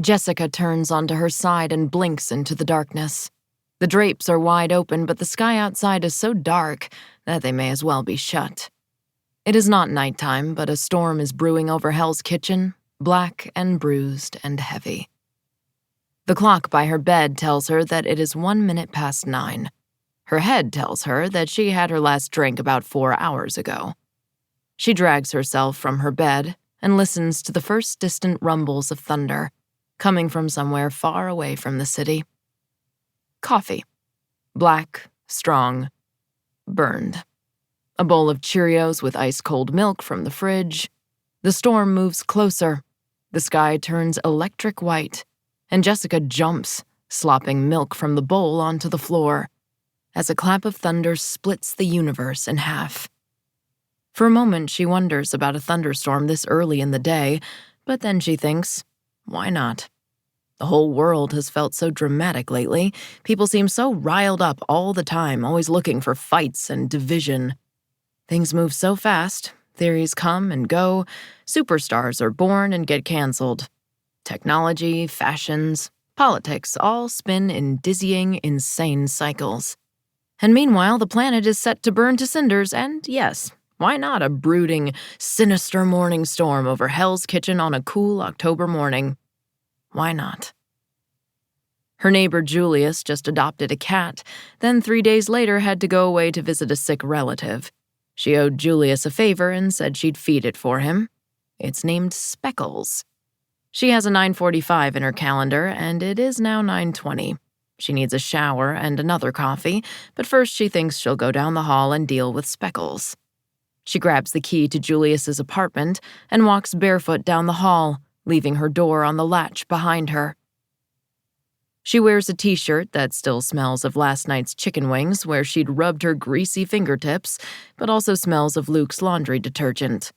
Jessica turns onto her side and blinks into the darkness. The drapes are wide open, but the sky outside is so dark that they may as well be shut. It is not nighttime, but a storm is brewing over Hell's Kitchen, black and bruised and heavy. The clock by her bed tells her that it is 1 minute past 9. Her head tells her that she had her last drink about 4 hours ago. She drags herself from her bed and listens to the first distant rumbles of thunder, coming from somewhere far away from the city. Coffee. Black, strong, burned. A bowl of Cheerios with ice-cold milk from the fridge. The storm moves closer. The sky turns electric white, and Jessica jumps, slopping milk from the bowl onto the floor, as a clap of thunder splits the universe in half. For a moment, she wonders about a thunderstorm this early in the day, but then she thinks, why not? The whole world has felt so dramatic lately. People seem so riled up all the time, always looking for fights and division. Things move so fast, theories come and go, superstars are born and get canceled. Technology, fashions, politics all spin in dizzying, insane cycles. And meanwhile, the planet is set to burn to cinders, and yes, why not a brooding, sinister morning storm over Hell's Kitchen on a cool October morning? Why not? Her neighbor Julius just adopted a cat, then 3 days later had to go away to visit a sick relative. She owed Julius a favor and said she'd feed it for him. It's named Speckles. She has a 9:45 in her calendar, and it is now 9:20. She needs a shower and another coffee, but first she thinks she'll go down the hall and deal with Speckles. She grabs the key to Julius's apartment and walks barefoot down the hall, leaving her door on the latch behind her. She wears a t-shirt that still smells of last night's chicken wings where she'd rubbed her greasy fingertips, but also smells of Luke's laundry detergent.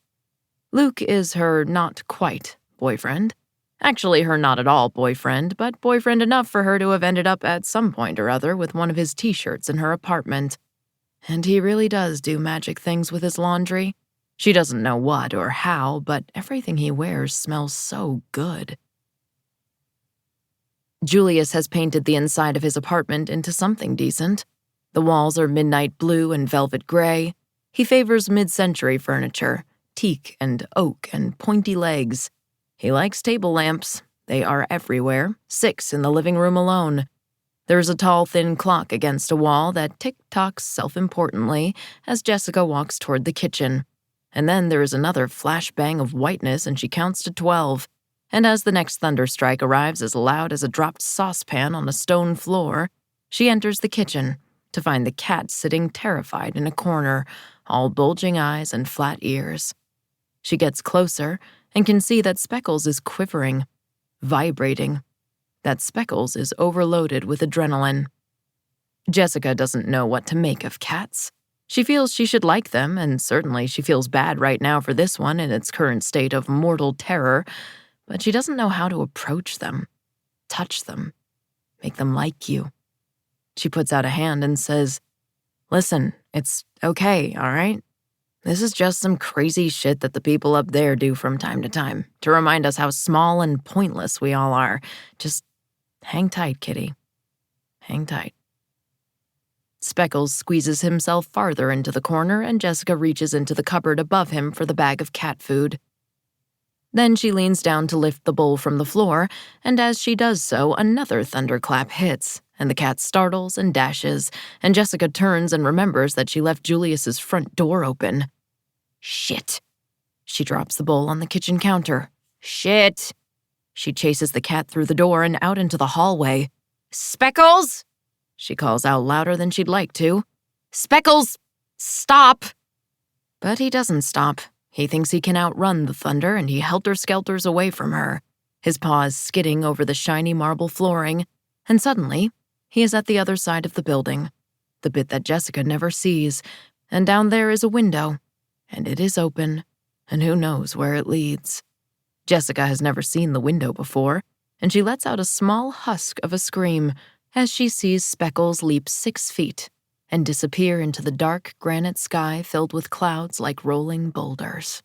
Luke is her not-quite boyfriend. Actually, her not-at-all boyfriend, but boyfriend enough for her to have ended up at some point or other with one of his t-shirts in her apartment. And he really does do magic things with his laundry. She doesn't know what or how, but everything he wears smells so good. Julius has painted the inside of his apartment into something decent. The walls are midnight blue and velvet gray. He favors mid-century furniture, teak and oak and pointy legs. He likes table lamps. They are everywhere, 6 in the living room alone. There's a tall, thin clock against a wall that tick-tocks self-importantly as Jessica walks toward the kitchen. And then there is another flashbang of whiteness and she counts to 12. And as the next thunderstrike arrives as loud as a dropped saucepan on a stone floor, she enters the kitchen to find the cat sitting terrified in a corner, all bulging eyes and flat ears. She gets closer and can see that Speckles is quivering, vibrating, that Speckles is overloaded with adrenaline. Jessica doesn't know what to make of cats. She feels she should like them, and certainly she feels bad right now for this one in its current state of mortal terror, but she doesn't know how to approach them, touch them, make them like you. She puts out a hand and says, "Listen, it's okay, all right? This is just some crazy shit that the people up there do from time to time to remind us how small and pointless we all are. Just hang tight, kitty. Hang tight." Speckles squeezes himself farther into the corner, and Jessica reaches into the cupboard above him for the bag of cat food. Then she leans down to lift the bowl from the floor, and as she does so, another thunderclap hits, and the cat startles and dashes, and Jessica turns and remembers that she left Julius's front door open. Shit. She drops the bowl on the kitchen counter. Shit. She chases the cat through the door and out into the hallway. "Speckles!" She calls out louder than she'd like to. "Speckles! Stop!" But he doesn't stop. He thinks he can outrun the thunder, and he helter-skelters away from her, his paws skidding over the shiny marble flooring, and suddenly, he is at the other side of the building, the bit that Jessica never sees, and down there is a window, and it is open, and who knows where it leads. Jessica has never seen the window before, and she lets out a small husk of a scream as she sees Speckles leap 6 feet and disappear into the dark granite sky filled with clouds like rolling boulders.